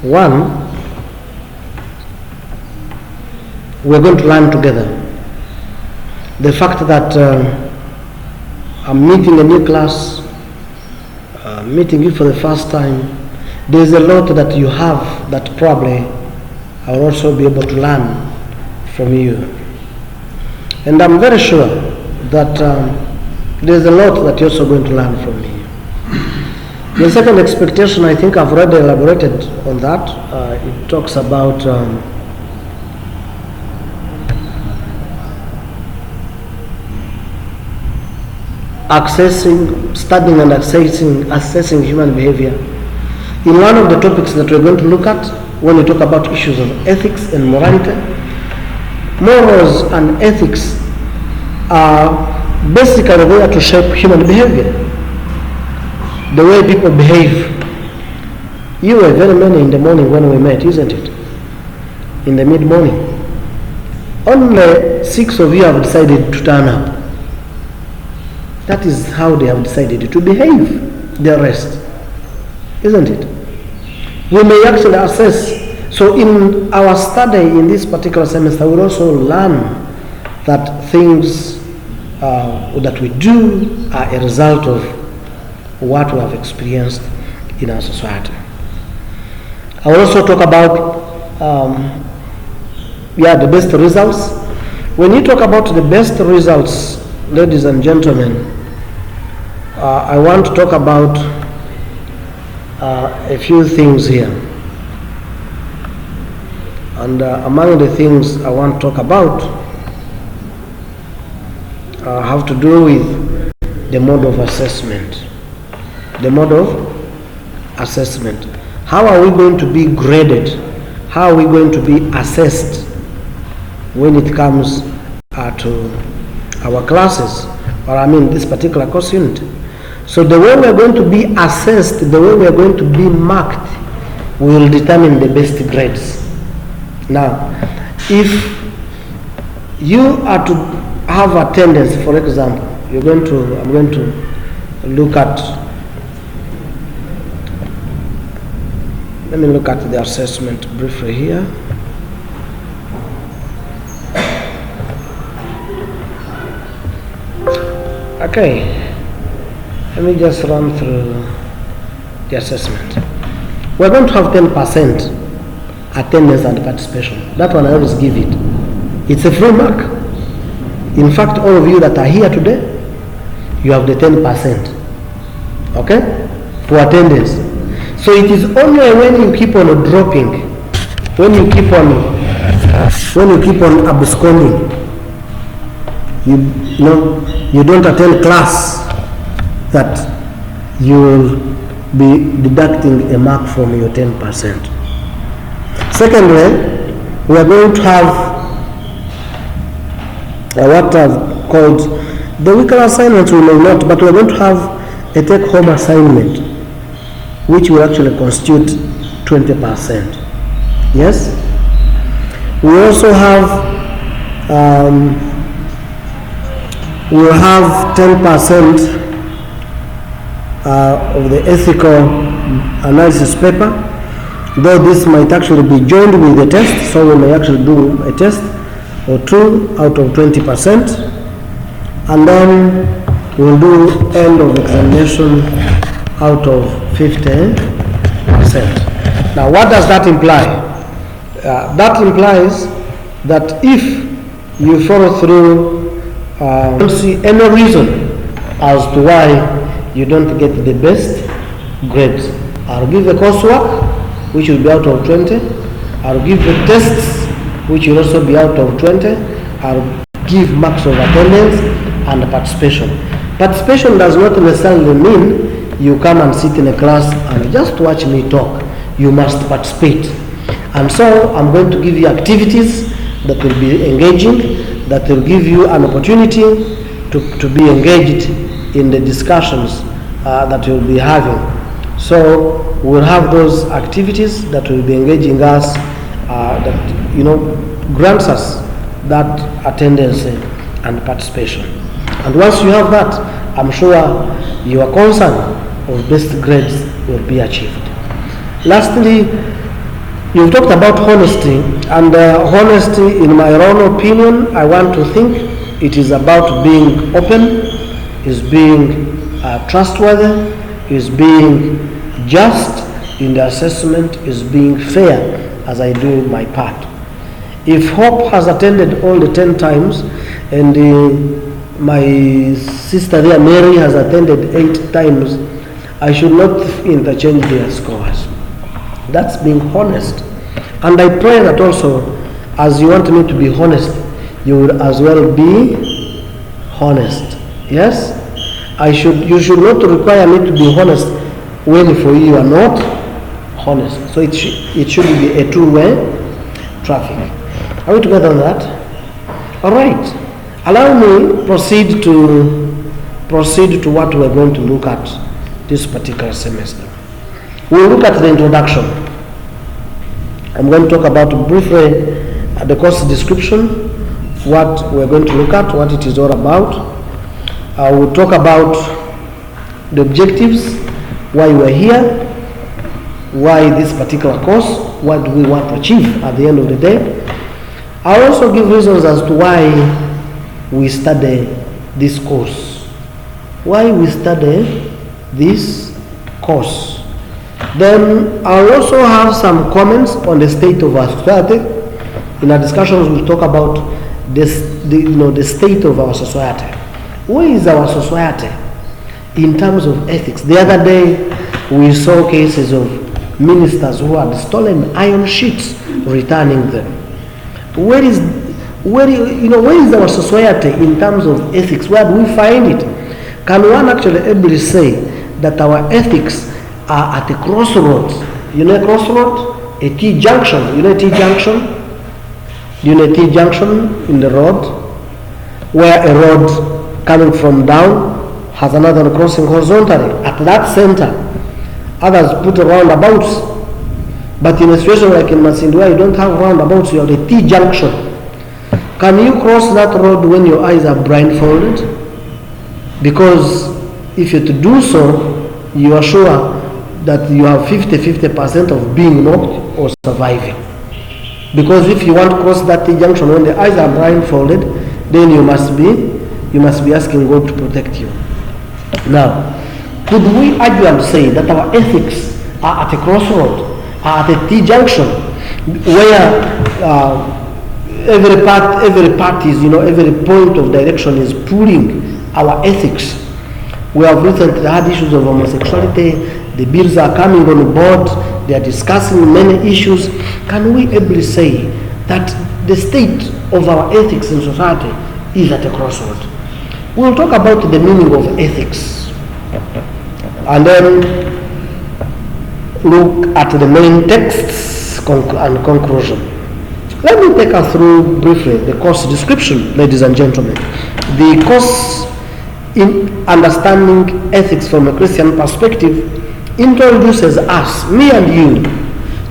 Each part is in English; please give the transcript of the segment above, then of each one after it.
One, we're going to learn together. The fact that I'm meeting a new class, meeting you for the first time, there's a lot that you have that probably I'll also be able to learn from you. And I'm very sure that there's a lot that you're also going to learn from me. The second expectation, I think I've already elaborated on that. It talks about studying and assessing human behavior. In one of the topics that we're going to look at, when we talk about issues of ethics and morality, morals and ethics are basically there to shape human behavior. The way people behave. You were very many in the morning when we met, isn't it? In the mid-morning. Only 6 of you have decided to turn up. That is how they have decided to behave. The rest, isn't it? We may actually assess. So in our study in this particular semester, we'll also learn that things that we do are a result of what we have experienced in our society. I will also talk about the best results. When you talk about the best results, ladies and gentlemen, I want to talk about a few things here. And among the things I want to talk about have to do with the mode of assessment. The mode of assessment. How are we going to be graded? How are we going to be assessed when it comes to our classes, or this particular course unit? So the way we are going to be assessed, the way we are going to be marked, will determine the best grades. Now, if you are to have attendance, for example, I'm going to look at. Let me look at the assessment briefly here. Okay, let me just run through the assessment. We're going to have 10% attendance and participation. That one I always give it. It's a free mark. In fact, all of you that are here today, you have the 10%. Okay? For attendance. So it is only when you keep on dropping, when you keep on absconding, you don't attend class, that you will be deducting a mark from your 10%. Secondly, we are going to have what I've called the weekly assignments. We may not, but we are going to have a take-home assignment, which will actually constitute 20%. Yes? We also have we'll have 10% of the ethical analysis paper, though this might actually be joined with the test, so we may actually do a test or two out of 20%, and then we'll do end of examination out of 50%. Now, what does that imply? That implies that if you follow through, don't see any reason as to why you don't get the best grades. I'll give the coursework, which will be out of 20. I'll give the tests, which will also be out of 20. I'll give marks of attendance and participation. Participation does not necessarily mean you come and sit in a class and just watch me talk. You must participate. And so I'm going to give you activities that will be engaging, that will give you an opportunity to be engaged in the discussions that you'll be having. So we'll have those activities that will be engaging us, that grants us that attendance and participation. And once you have that, I'm sure your concern of best grades will be achieved. Lastly, you've talked about honesty, and honesty, in my own opinion, I want to think it is about being open, is being trustworthy, is being just in the assessment, is being fair as I do my part. If Hope has attended all the 10 times and my sister there, Mary, has attended 8 times, I should not interchange their scores. That's being honest. And I pray that also, as you want me to be honest, you would as well be honest. Yes? You should not require me to be honest when for you are not honest. So it should be a two-way traffic. Are we together on that? All right. Allow me proceed to what we're going to look at this particular semester. We'll look at the introduction. I'm going to talk about briefly the course description, what we're going to look at, what it is all about. We'll talk about the objectives, why we're here, why this particular course, what do we want to achieve at the end of the day. I'll also give reasons as to why we study this course. Why we study this course. Then I'll also have some comments on the state of our society. In our discussions, we'll talk about the state of our society. Where is our society in terms of ethics? The other day, we saw cases of ministers who had stolen iron sheets, returning them. Where is our society in terms of ethics? Where do we find it? Can one actually able say that our ethics are at a crossroads? You know a crossroad? A T-junction. You know a T-junction? You know a T-junction in the road? Where a road coming from down has another crossing horizontally. At that center, others put roundabouts. But in a situation like in Masindua, you don't have roundabouts, you have a T-junction. Can you cross that road when your eyes are blindfolded? Because if you're to do so, you are sure that you have 50% of being knocked or surviving. Because if you want to cross that T-junction when the eyes are blindfolded, then you must be asking God to protect you. Now, could we argue and say that our ethics are at a crossroad, are at a T-junction, where every part is, every point of direction is pulling our ethics? We have recently had issues of homosexuality. The bills are coming on board. They are discussing many issues. Can we ably say that the state of our ethics in society is at a crossroad? We'll talk about the meaning of ethics and then look at the main texts and conclusion. Let me take us through briefly the course description, ladies and gentlemen. The course in understanding ethics from a Christian perspective introduces us, me and you,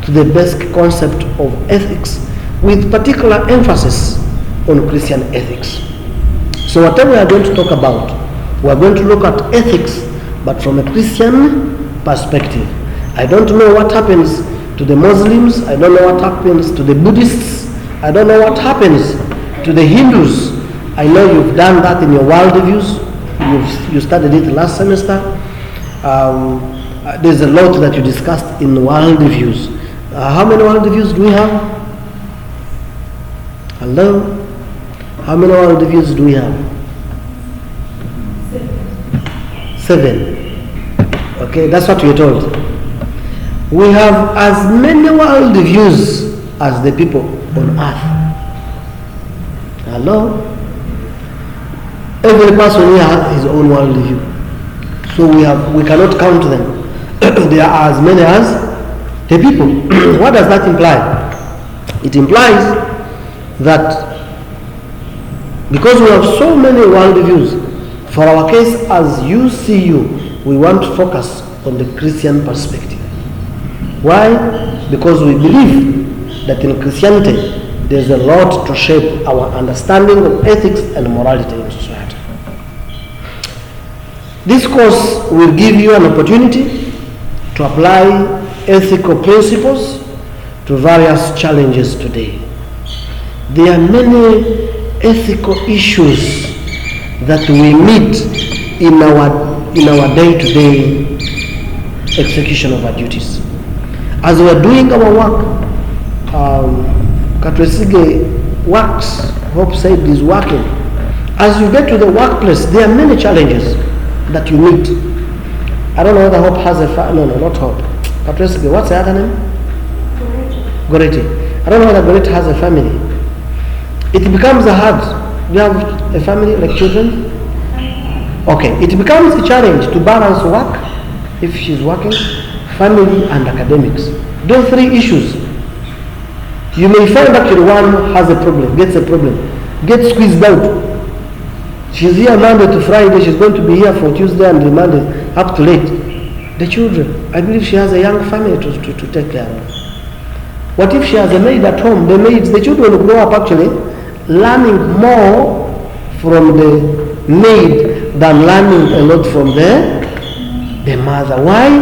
to the basic concept of ethics with particular emphasis on Christian ethics. So whatever we are going to talk about, we are going to look at ethics but from a Christian perspective. I don't know what happens to the Muslims, I don't know what happens to the Buddhists, I don't know what happens to the Hindus. I know you've done that in your worldviews. You studied it last semester. There's a lot that you discussed in worldviews. How many worldviews do we have? Hello? How many worldviews do we have? 7. Okay, that's what we're told. We have as many worldviews as the people on earth. Hello? Every person here has his own worldview. So we cannot count them. There are as many as the people. What does that imply? It implies that because we have so many worldviews, for our case as UCU, we want to focus on the Christian perspective. Why? Because we believe that in Christianity there's a lot to shape our understanding of ethics and morality in society. This course will give you an opportunity to apply ethical principles to various challenges today. There are many ethical issues that we meet in our day-to-day execution of our duties. As we are doing our work, Katwesige works, Hope said is working. As you get to the workplace, there are many challenges that you meet. I don't know whether Hope has not Hope. Katwesige, what's the other name? Goreti. I don't know whether Goreti has a family. It becomes hard. Do you have a family, like children? Okay, it becomes a challenge to balance work, if she's working, family and academics. Those three issues. You may find actually one has a problem, gets squeezed out. She's here Monday to Friday, she's going to be here for Tuesday and Monday up to late. The children, I believe she has a young family to take care of. What if she has a maid at home? The children will grow up actually learning more from the maid than learning a lot from the mother. Why?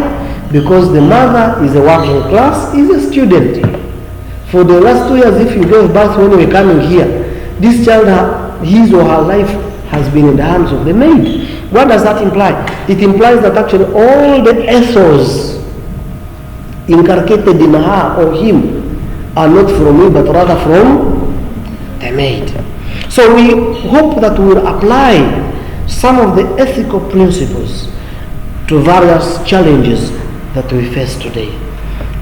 Because the mother is a working class, is a student. For the last 2 years, if you gave birth when you were coming here, this child, his or her life has been in the hands of the maid. What does that imply? It implies that actually all the ethos inculcated in her or him are not from me, but rather from the maid. So we hope that we will apply some of the ethical principles to various challenges that we face today.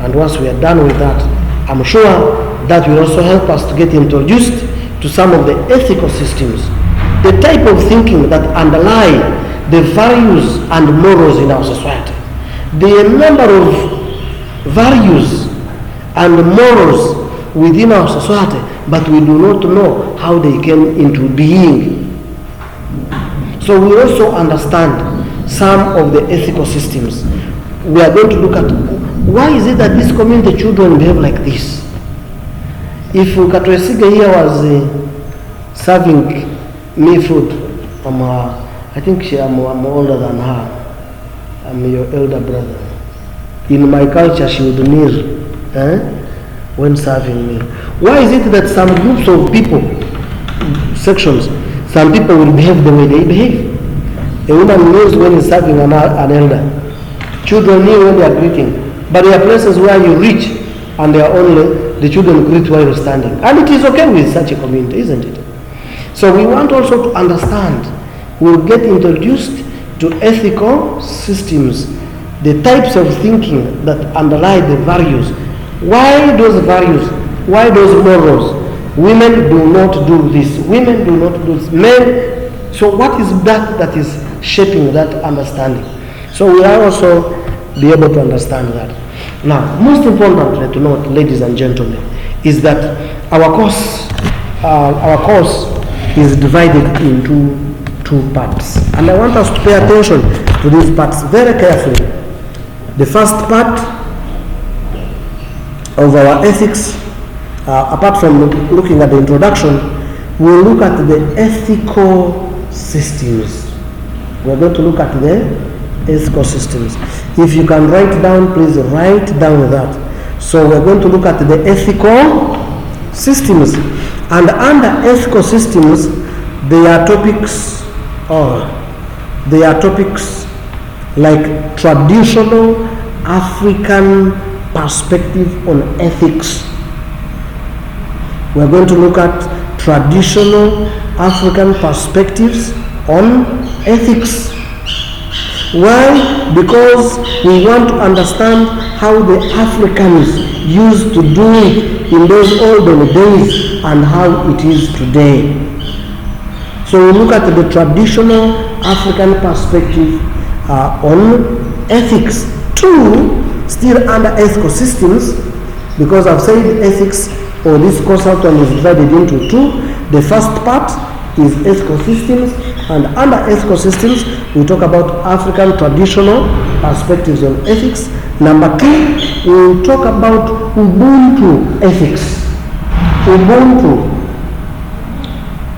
And once we are done with that, I'm sure that will also help us to get introduced to some of the ethical systems, the type of thinking that underlie the values and morals in our society. There are a number of values and morals within our society, but we do not know how they came into being. So we also understand some of the ethical systems. We are going to look at why is it that this community children behave like this. If Katwesige here was serving me food, I think I'm older than her. I'm your elder brother. In my culture, she would kneel when serving me. Why is it that some groups of people, sections, some people will behave the way they behave? A woman knows when he's serving an elder. Children know when they are greeting. But there are places where you reach and they are only, the children greet while you're standing. And it is okay with such a community, isn't it? So we want also to understand, we'll get introduced to ethical systems, the types of thinking that underlie the values. Why those values? Why those morals? Women do not do this. Women do not do this. Men. So what is that is shaping that understanding? So we are also be able to understand that. Now, most importantly to note, ladies and gentlemen, is that our course is divided into 2 parts. And I want us to pay attention to these parts very carefully. The first part of our ethics, apart from looking at the introduction, we'll look at the ethical systems. We're going to look at the ethical systems. If you can write down, please write down that. So we're going to look at the ethical systems. And under ethical systems, there are topics like traditional African perspective on ethics. We're going to look at traditional African perspectives on ethics. Why? Because we want to understand how the Africans used to do it in those olden days and how it is today. So we look at the traditional African perspective on ethics. 2, still under ethical systems, because I've said ethics or this course outline is divided into 2. The first part is ethical systems, and under ethical systems we talk about African traditional perspectives on ethics. Number 2, we will talk about Ubuntu ethics.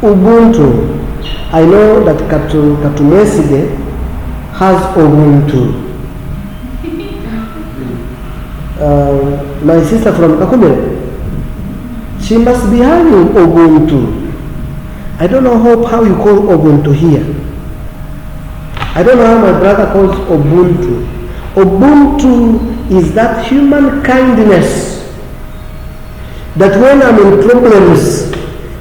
Ubuntu. I know that Katumesige has Ubuntu. my sister from Kakumere, she must be having Ubuntu. I don't know how you call Ubuntu here. I don't know how my brother calls Ubuntu. Ubuntu is that human kindness that when I'm in problems,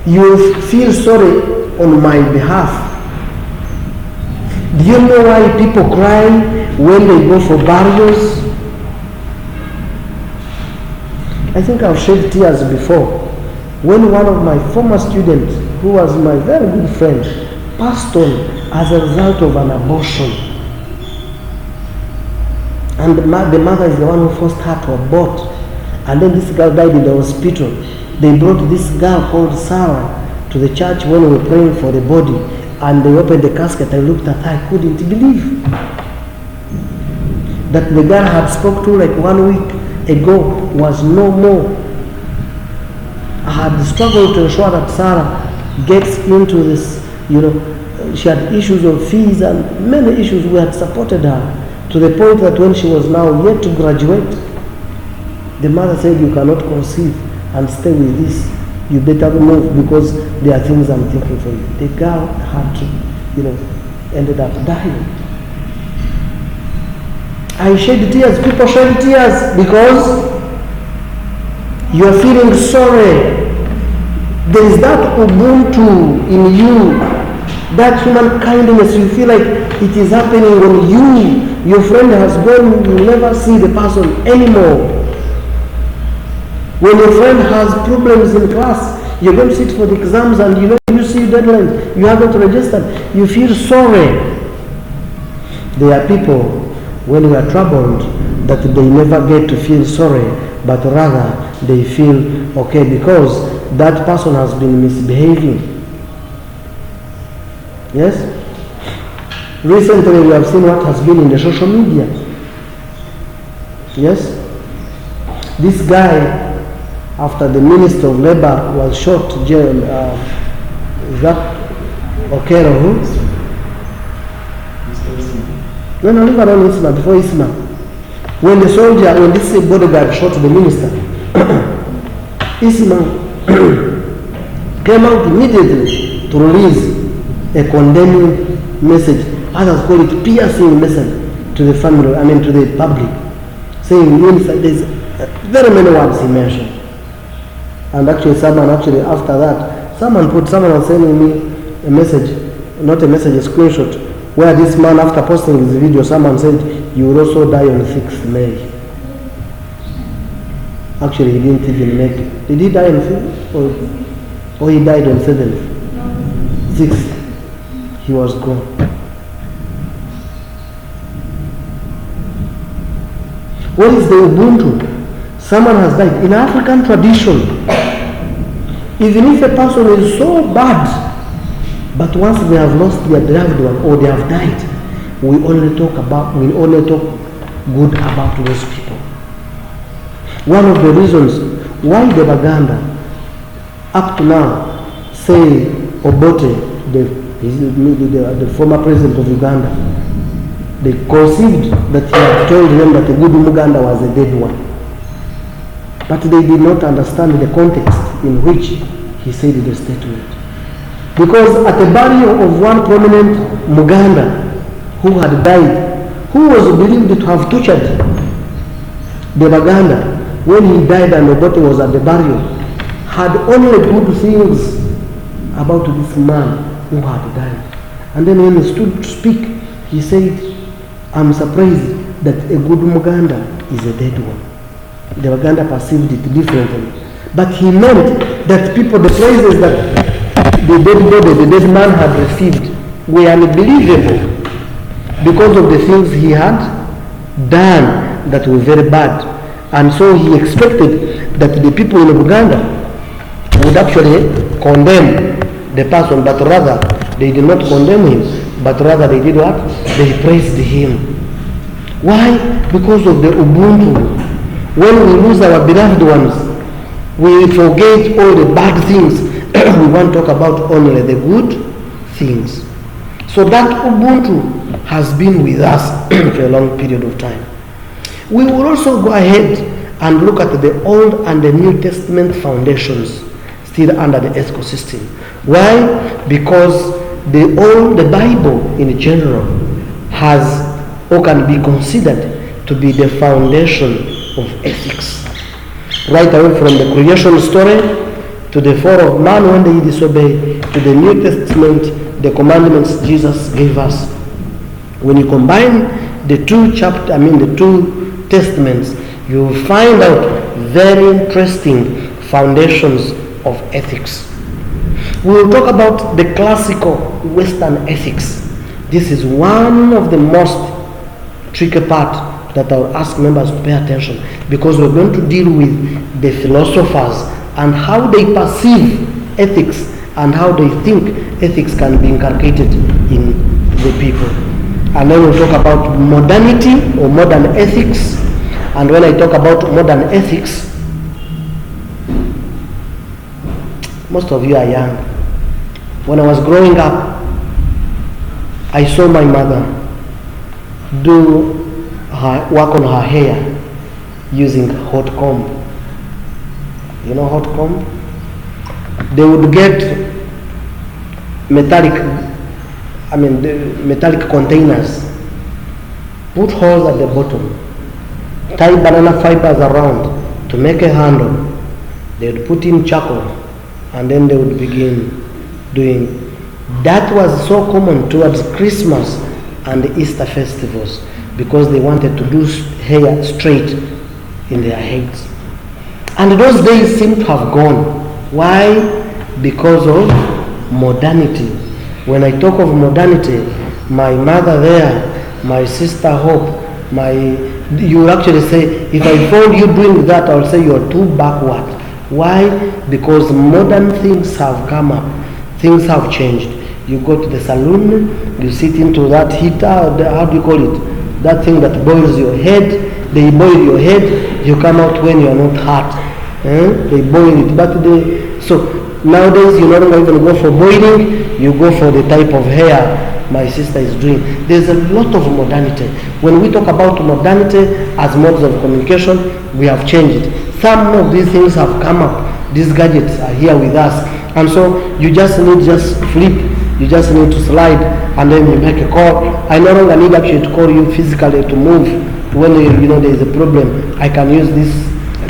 you feel sorry on my behalf. Do you know why people cry when they go for burials? I think I've shed tears before. When one of my former students, who was my very good friend, passed on as a result of an abortion. And the mother is the one who forced her to abort. And then this girl died in the hospital. They brought this girl called Sarah to the church when we were praying for the body. And they opened the casket. I looked at her, I couldn't believe that the girl had spoke to like 1 week ago was no more. I had struggled to ensure that Sarah gets into this, she had issues of fees and many issues. We had supported her to the point that when she was now yet to graduate, the mother said, you cannot conceive and stay with this. You better move because there are things I'm thinking for you. The girl had to, ended up dying. I shed tears. People shed tears because you're feeling sorry. There is that Ubuntu in you, that human kindness. You feel like it is happening when your friend has gone, you never see the person anymore. When your friend has problems in class, you're going to sit for the exams and you see deadline, you haven't registered, you feel sorry. There are people, when we are troubled, that they never get to feel sorry, but rather they feel okay because that person has been misbehaving. Yes? Recently we have seen what has been in the social media. Yes? This guy, after the Minister of Labour was shot, is that Okero who? No, leave alone Isma, before Isma. When this bodyguard shot the minister, Isma came out immediately to release a condemning message. Others call it piercing message to the family, to the public, saying there's very many words he mentioned. And actually after that, someone was sending me a message, not a message, a screenshot, where this man, after posting his video, someone said, you will also die on 6th May. Actually, he didn't even make it. Did he die on 5th? Or he died on 7th? 6th. He was gone. What is the Ubuntu? Someone has died. In African tradition, even if a person is so bad, but once they have lost their beloved one or they have died, we only talk good about those people. One of the reasons why the Baganda up to now say Obote, the former president of Uganda, they conceived that he had told them that the good Muganda was a dead one. But they did not understand the context in which he said the statement. Because at the burial of one prominent Muganda who had died, who was believed to have tortured the Baganda, when he died and the body was at the burial, had only good things about this man who had died. And then when he stood to speak, he said, I'm surprised that a good Muganda is a dead one. The Baganda perceived it differently. But he meant that the praises that the dead body, the dead man had received were unbelievable because of the things he had done that were very bad. And so he expected that the people in Uganda would actually condemn the person, but rather they did not condemn him, but rather they did what? They praised him. Why? Because of the Ubuntu. When we lose our beloved ones, we forget all the bad things. We want to talk about only the good things. So that Ubuntu has been with us for a long period of time. We will also go ahead and look at the Old and the New Testament foundations still under the ethical system. Why? Because the Bible in general has or can be considered to be the foundation of ethics. Right away from the creation story to the fall of man when they disobey, to the New Testament, the commandments Jesus gave us. When you combine the two testaments, you will find out very interesting foundations of ethics. We will talk about the classical Western ethics. This is one of the most tricky part that I will ask members to pay attention, because we're going to deal with the philosophers and how they perceive ethics and how they think ethics can be inculcated in the people. And then we'll talk about modernity or modern ethics. And when I talk about modern ethics, most of you are young. When I was growing up, I saw my mother do work on her hair using hot comb. You know hot comb? They would get metallic containers, put holes at the bottom, tie banana fibers around to make a handle. They would put in charcoal, and then they would begin doing. That was so common towards Christmas and the Easter festivals, because they wanted to do hair straight in their heads. And those days seem to have gone. Why? Because of modernity. When I talk of modernity, my mother there, my sister Hope, you will actually say, if I found you doing that, I will say you're too backward. Why? Because modern things have come up. Things have changed. You go to the saloon, you sit into that heater, how do you call it? That thing that boils your head. They boil your head, you come out when you're not hot. They boil it. So nowadays you no longer even go for boiling, you go for the type of hair my sister is doing. There's a lot of modernity. When we talk about modernity as modes of communication, we have changed. Some of these things have come up. These gadgets are here with us. And so you just flip, you just need to slide, and then you make a call. I no longer need actually to call you physically to move. When there is a problem, I can use this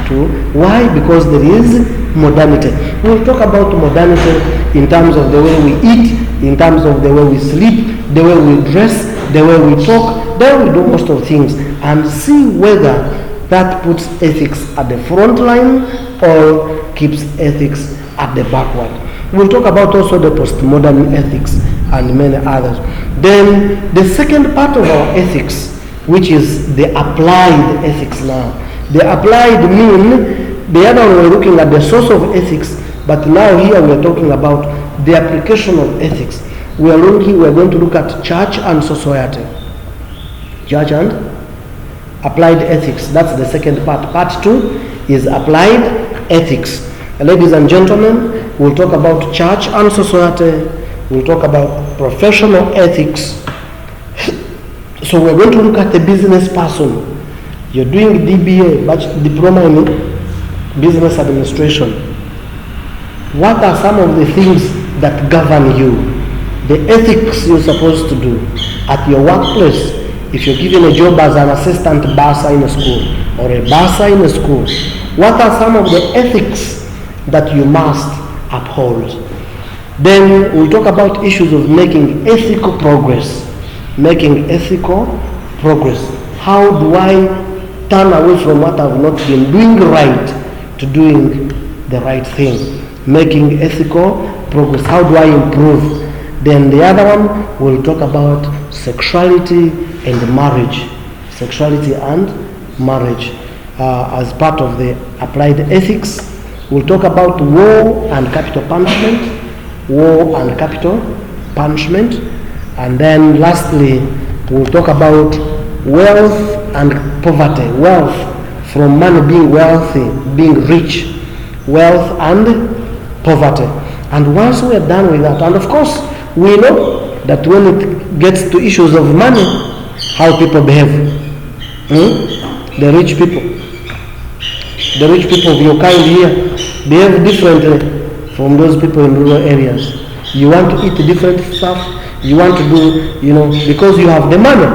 tool. Why? Because there is modernity. We'll talk about modernity in terms of the way we eat, in terms of the way we sleep, the way we dress, the way we talk, the way we do most of things, and see whether that puts ethics at the front line or keeps ethics at the backward. We'll talk about also the postmodern ethics and many others. Then the second part of our ethics, which is the applied ethics now. The applied mean, the other one we're looking at the source of ethics, but now here we're talking about the application of ethics. We're going to look at church and society. Church and applied ethics. That's the second part. Part 2 is applied ethics. Ladies and gentlemen, we'll talk about church and society. We'll talk about professional ethics. So we're going to look at the business person. You're doing DBA, diploma in business administration. What are some of the things that govern you? The ethics you're supposed to do at your workplace. If you're given a job as an assistant bursar in a school or a bursar in a school, what are some of the ethics that you must uphold? Then we'll talk about issues of making ethical progress. Making ethical progress. How do I turn away from what I've not been doing right to doing the right thing? Making ethical progress. How do I improve? Then the other one, we'll talk about sexuality and marriage. Sexuality and marriage as part of the applied ethics. We'll talk about war and capital punishment. War and capital punishment. And then lastly, we'll talk about wealth and poverty. Wealth, from money being wealthy, being rich. Wealth and poverty. And once we're done with that, and of course, we know that when it gets to issues of money, how people behave. The rich people. the rich people of your kind here behave differently from those people in rural areas. You want to eat different stuff, you want to do, because you have the money.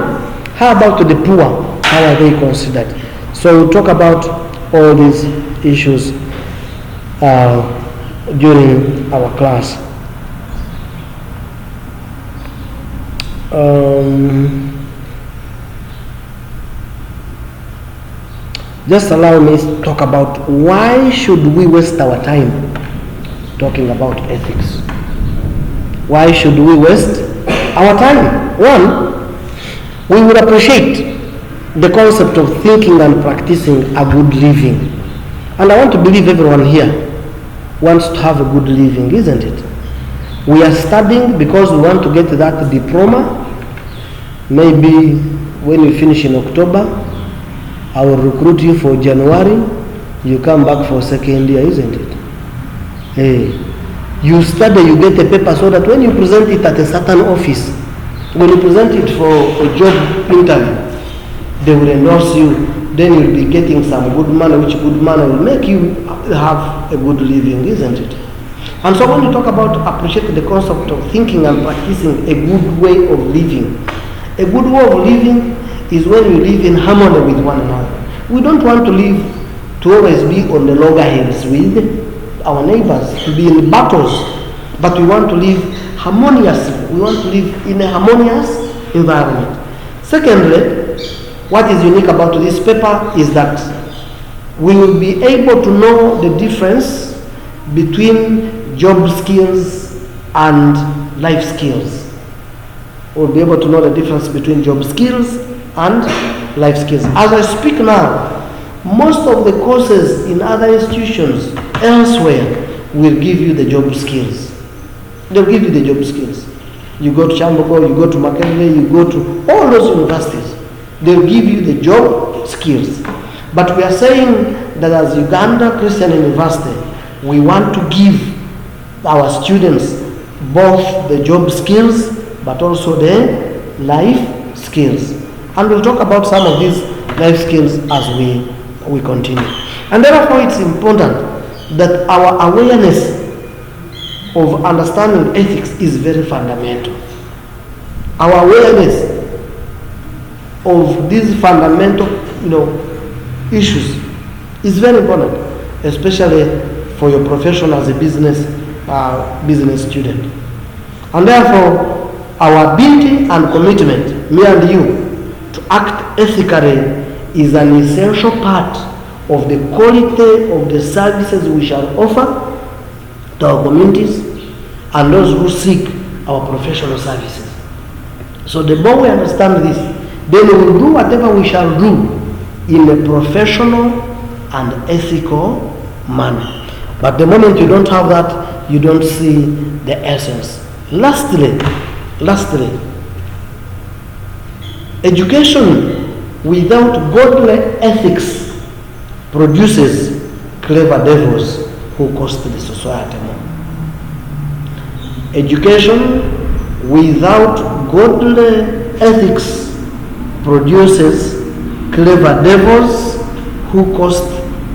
How about the poor? How are they considered? So we'll talk about all these issues during our class. Just allow me to talk about why should we waste our time talking about ethics. Why should we waste our time? One, we would appreciate the concept of thinking and practicing a good living. And I want to believe everyone here wants to have a good living, isn't it? We are studying because we want to get that diploma. Maybe when you finish in October, I will recruit you for January. You come back for second year, isn't it? Hey, you study, you get a paper so that when you present it at a certain office, when you present it for a job interview, they will endorse you. Then you'll be getting some good money, which good money will make you have a good living, isn't it? And so when you talk about appreciate the concept of thinking and practicing a good way of living, a good way of living is when you live in harmony with one another. We don't want to live to always be on the loggerheads with our neighbors, to be in battles, but we want to live harmoniously. We want to live in a harmonious environment. Secondly, what is unique about this paper is that we will be able to know the difference between job skills and life skills. We'll be able to know the difference between job skills and life skills. As I speak now, most of the courses in other institutions elsewhere will give you the job skills. They'll give you the job skills. You go to Chambogo, you go to Makerere, you go to all those universities. They'll give you the job skills. But we are saying that as Uganda Christian University, we want to give our students both the job skills but also the life skills. And we'll talk about some of these life skills as we continue. And therefore it's important that our awareness of understanding ethics is very fundamental. Our awareness of these fundamental, issues is very important, especially for your profession as a business student. And therefore, our ability and commitment, me and you, to act ethically is an essential part of the quality of the services we shall offer to our communities and those who seek our professional services. So the more we understand this, then we will do whatever we shall do in a professional and ethical manner. But the moment you don't have that, you don't see the essence. Lastly, education without godly ethics produces clever devils who cost the society more. Education without godly ethics produces clever devils who cost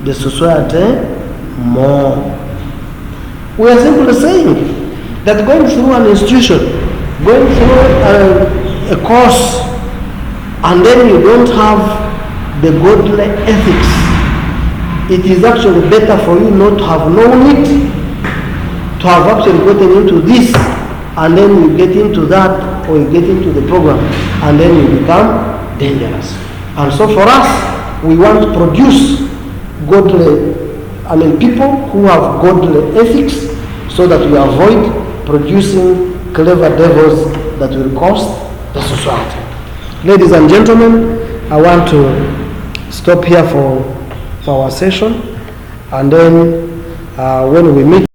the society more. We are simply saying that going through an institution, going through a course, and then you don't have the godly ethics, it is actually better for you not to have known it, to have actually gotten into this, and then you get into that, or you get into the program, and then you become dangerous. And so for us, we want to produce people who have godly ethics, so that we avoid producing clever devils that will cost the society. Ladies and gentlemen, I want to stop here for our session, and then when we meet